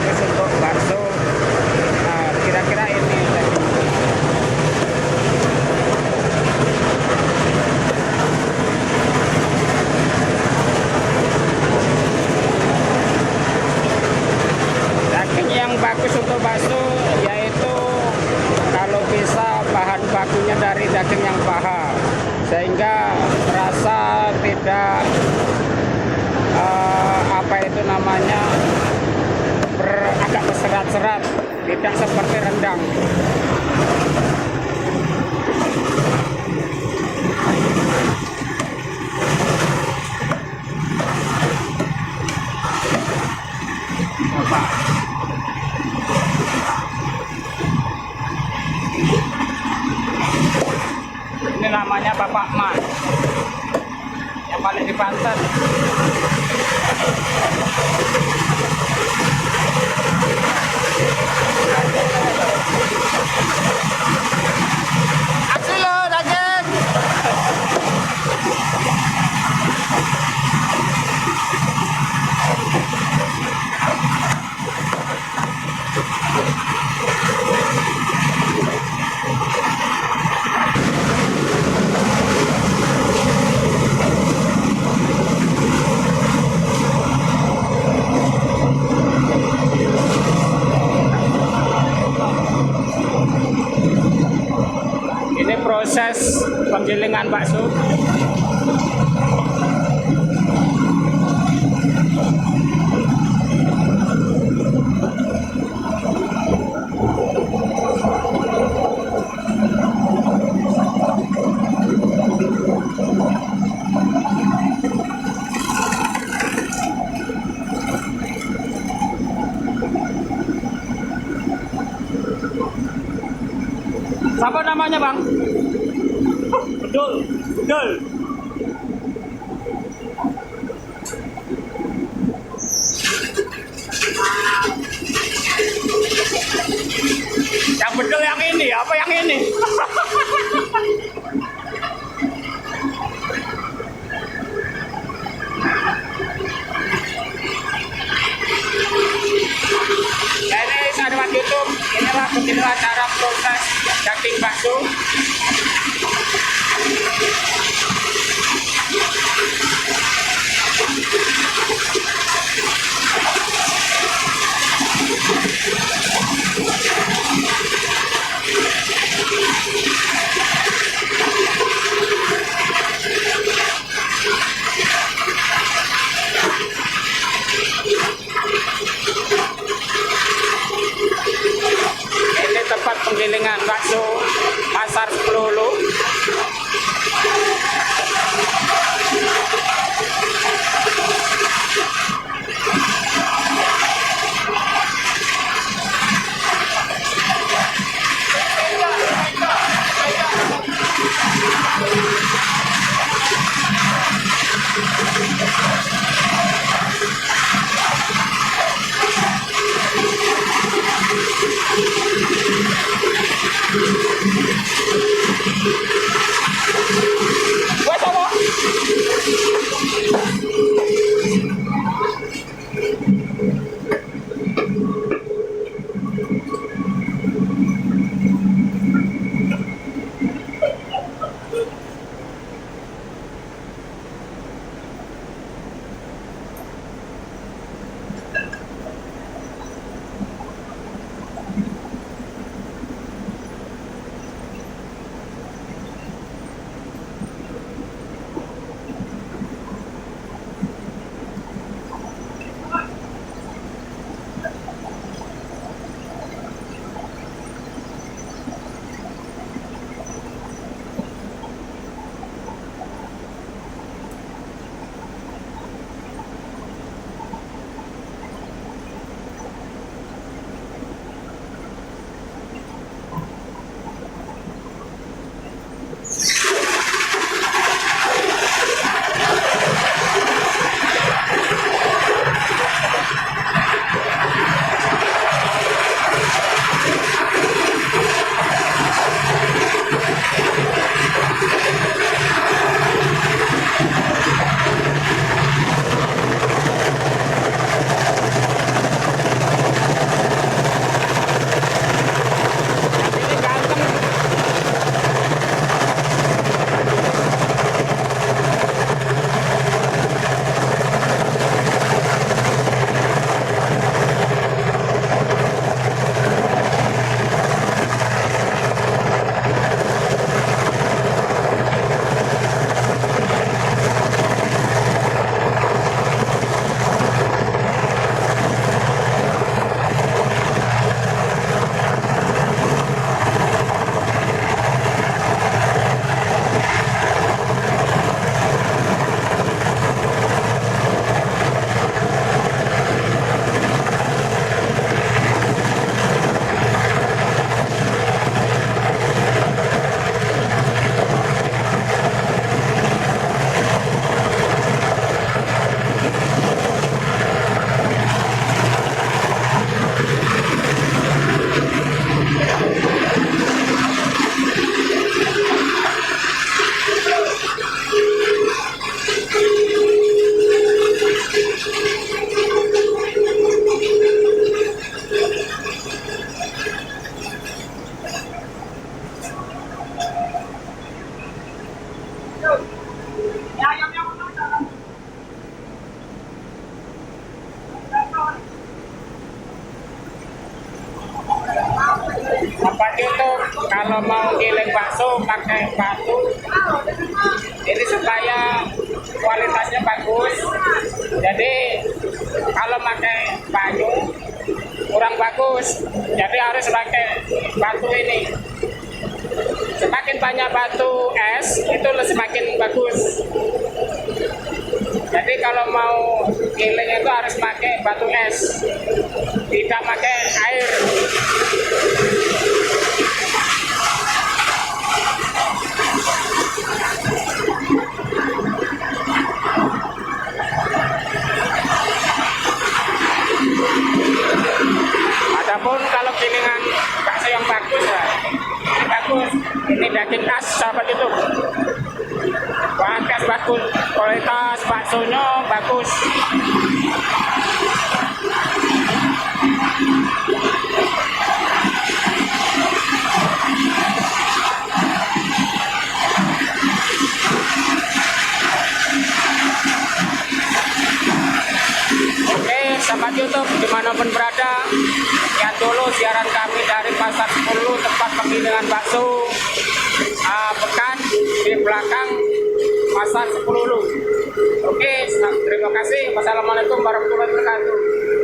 bagus untuk bakso. Nah, kira-kira ini. Daging yang bagus untuk bakso yaitu kalau bisa bahan bakunya dari daging yang paha, sehingga rasa tidak apa itu namanya agak berserat-serat, tidak seperti rendang. Bapak. Ini namanya Bapak Mas, yang paling di Banten. Asli loh daging. Ini proses penggilingan bakso. Siapa namanya, Bang? Bedul, Bedul. Yang bedul yang ini, apa yang ini? Ini sahabat YouTube, inilah cara proses daging bakso. Ini tempat Sobat YouTube, kalau mau giling bakso pakai batu ini supaya kualitasnya bagus. Jadi kalau pakai kayu kurang bagus, jadi harus pakai batu ini. Semakin banyak batu es itu semakin bagus. Jadi kalau mau giling itu harus pakai batu es, tidak pakai air. Adapun kalau gilingan bakso yang bagus ya, bagus. Ini daging khas sahabat itu. Bagus, bagus. Kualitas baksonya bagus. Oke, sahabat YouTube dimanapun berada, lihat dulu siaran kami dari Pasar 10 tempat penggilingan bakso Pekan di belakang Pasar 10. Oke, terima kasih. Wassalamualaikum warahmatullahi wabarakatuh.